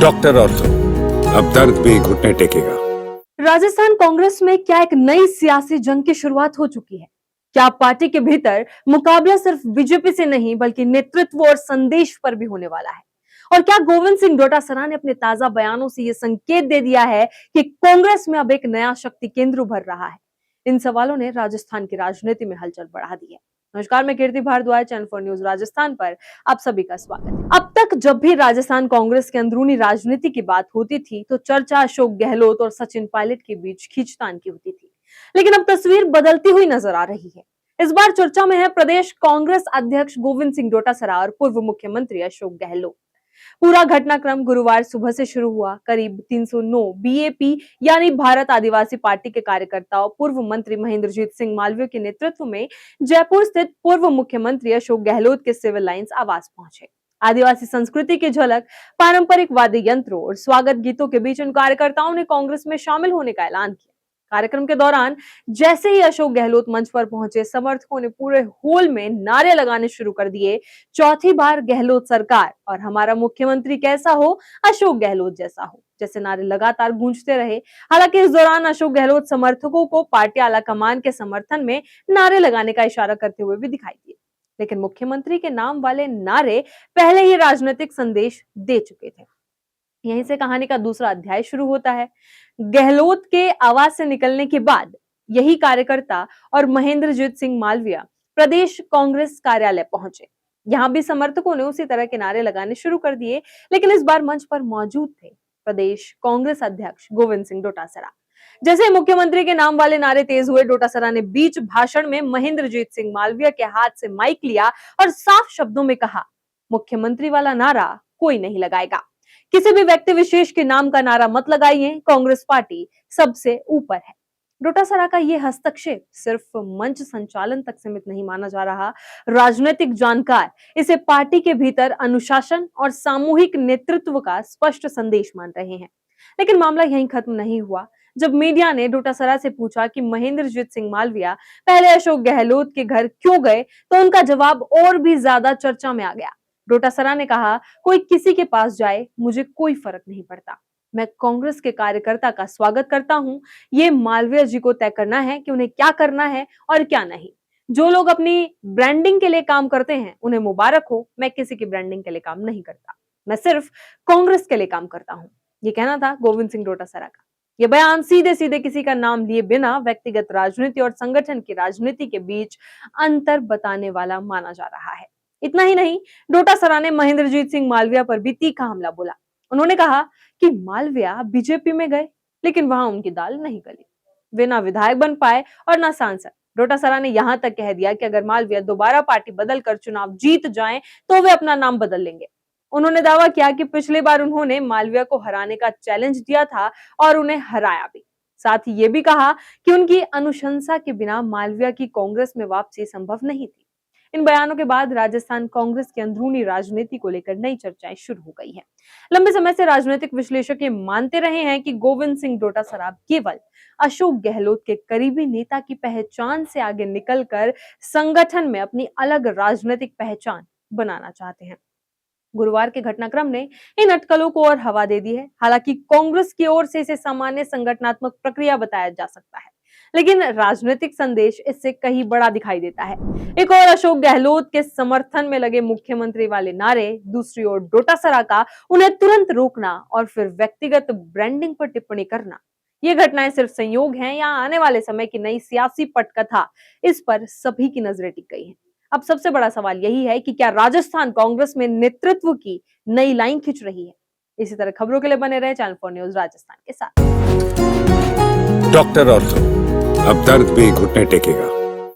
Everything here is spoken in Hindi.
डॉक्टर ऑर्थो, अब दर्द भी घुटने टेकेगा। राजस्थान कांग्रेस में क्या एक नई सियासी जंग की शुरुआत हो चुकी है? क्या पार्टी के भीतर मुकाबला सिर्फ बीजेपी से नहीं बल्कि नेतृत्व और संदेश पर भी होने वाला है? और क्या गोविंद सिंह डोटासरा ने अपने ताजा बयानों से यह संकेत दे दिया है कि कांग्रेस में अब एक नया शक्ति केंद्र उभर रहा है? इन सवालों ने राजस्थान की राजनीति में हलचल बढ़ा दी है। नमस्कार, मैं कीर्ति भारद्वाज, चैनल 4 न्यूज राजस्थान पर आप सभी का स्वागत है। अब तक जब भी राजस्थान कांग्रेस के अंदरूनी राजनीति की बात होती थी तो चर्चा अशोक गहलोत और सचिन पायलट के बीच खींचतान की होती थी, लेकिन अब तस्वीर बदलती हुई नजर आ रही है। इस बार चर्चा में है प्रदेश कांग्रेस अध्यक्ष गोविंद सिंह डोटासरा और पूर्व मुख्यमंत्री अशोक गहलोत। पूरा घटनाक्रम गुरुवार सुबह से शुरू हुआ। करीब 309 बीएपी यानी भारत आदिवासी पार्टी के कार्यकर्ताओं पूर्व मंत्री महेंद्रजीत सिंह मालवीय के नेतृत्व में जयपुर स्थित पूर्व मुख्यमंत्री अशोक गहलोत के सिविल लाइंस आवास पहुंचे। आदिवासी संस्कृति की झलक, पारंपरिक वाद्य यंत्रों और स्वागत गीतों के बीच उन कार्यकर्ताओं ने कांग्रेस में शामिल होने का ऐलान किया। कार्यक्रम के दौरान जैसे ही अशोक गहलोत मंच पर पहुंचे, समर्थकों ने पूरे हॉल में नारे लगाने शुरू कर दिए। चौथी बार गहलोत सरकार और हमारा मुख्यमंत्री कैसा हो, अशोक गहलोत जैसा हो, जैसे नारे लगातार गूंजते रहे। हालांकि इस दौरान अशोक गहलोत समर्थकों को पार्टी आलाकमान के समर्थन में नारे लगाने का इशारा करते हुए भी दिखाई दिए, लेकिन मुख्यमंत्री के नाम वाले नारे पहले ही राजनीतिक संदेश दे चुके थे। यहीं से कहानी का दूसरा अध्याय शुरू होता है। गहलोत के आवास से निकलने के बाद यही कार्यकर्ता और महेंद्रजीत सिंह मालवीय प्रदेश कांग्रेस कार्यालय पहुंचे। यहां भी समर्थकों ने उसी तरह के नारे लगाने शुरू कर दिए, लेकिन इस बार मंच पर मौजूद थे प्रदेश कांग्रेस अध्यक्ष गोविंद सिंह डोटासरा। जैसे मुख्यमंत्री के नाम वाले नारे तेज हुए, डोटासरा ने बीच भाषण में महेंद्रजीत सिंह मालवीय के हाथ से माइक लिया और साफ शब्दों में कहा, मुख्यमंत्री वाला नारा कोई नहीं लगाएगा। किसी भी व्यक्ति विशेष के नाम का नारा मत लगाइए, कांग्रेस पार्टी सबसे ऊपर है। डोटासरा का यह हस्तक्षेप सिर्फ मंच संचालन तक सीमित नहीं माना जा रहा। राजनीतिक जानकार इसे पार्टी के भीतर अनुशासन और सामूहिक नेतृत्व का स्पष्ट संदेश मान रहे हैं। लेकिन मामला यहीं खत्म नहीं हुआ। जब मीडिया ने डोटासरा से पूछा कि महेंद्रजीत सिंह मालवीय पहले अशोक गहलोत के घर क्यों गए, तो उनका जवाब और भी ज्यादा चर्चा में आ गया। डोटासरा ने कहा, कोई किसी के पास जाए, मुझे कोई फर्क नहीं पड़ता। मैं कांग्रेस के कार्यकर्ता का स्वागत करता हूं। ये मालवीय जी को तय करना है कि उन्हें क्या करना है और क्या नहीं। जो लोग अपनी ब्रांडिंग के लिए काम करते हैं उन्हें मुबारक हो। मैं किसी की ब्रांडिंग के लिए काम नहीं करता, मैं सिर्फ कांग्रेस के लिए काम करता हूं। ये कहना था गोविंद सिंह डोटासरा का। ये बयान सीधे सीधे किसी का नाम लिए बिना व्यक्तिगत राजनीति और संगठन की राजनीति के बीच अंतर बताने वाला माना जा रहा है। इतना ही नहीं, डोटासरा ने महेंद्रजीत सिंह मालवीय पर भी तीखा हमला बोला। उन्होंने कहा कि मालवीय बीजेपी में गए, लेकिन वहां उनकी दाल नहीं गली। वे ना विधायक बन पाए और ना सांसद। डोटासरा ने यहां तक कह दिया कि अगर मालवीय दोबारा पार्टी बदलकर चुनाव जीत जाएं, तो वे अपना नाम बदल लेंगे। उन्होंने दावा किया कि पिछली बार उन्होंने मालवीय को हराने का चैलेंज दिया था और उन्हें हराया भी। साथ ही ये भी कहा कि उनकी अनुशंसा के बिना मालवीय की कांग्रेस में वापसी संभव नहीं थी। इन बयानों के बाद राजस्थान कांग्रेस की अंदरूनी राजनीति को लेकर नई चर्चाएं शुरू हो गई हैं। लंबे समय से राजनीतिक विश्लेषक ये मानते रहे हैं कि गोविंद सिंह डोटासरा केवल अशोक गहलोत के करीबी नेता की पहचान से आगे निकलकर संगठन में अपनी अलग राजनीतिक पहचान बनाना चाहते हैं। गुरुवार के घटनाक्रम ने इन अटकलों को और हवा दे दी है। हालांकि कांग्रेस की ओर से इसे सामान्य संगठनात्मक प्रक्रिया बताया जा सकता है, लेकिन राजनीतिक संदेश इससे कहीं बड़ा दिखाई देता है। एक और अशोक गहलोत के समर्थन में लगे मुख्यमंत्री वाले नारे, दूसरी ओर डोटासरा का उन्हें तुरंत रोकना और फिर व्यक्तिगत ब्रांडिंग पर टिप्पणी करना। ये घटनाएं सिर्फ संयोग हैं या आने वाले समय की नई सियासी पटकथा, इस पर सभी की नजरें टिक गई हैं। अब सबसे बड़ा सवाल यही है कि क्या राजस्थान कांग्रेस में नेतृत्व की नई लाइन खिंच रही है? इसी तरह खबरों के लिए बने रहे चैनल 4 न्यूज राजस्थान के साथ। डॉक्टर ऑर्थो, अब दर्द भी घुटने टेकेगा।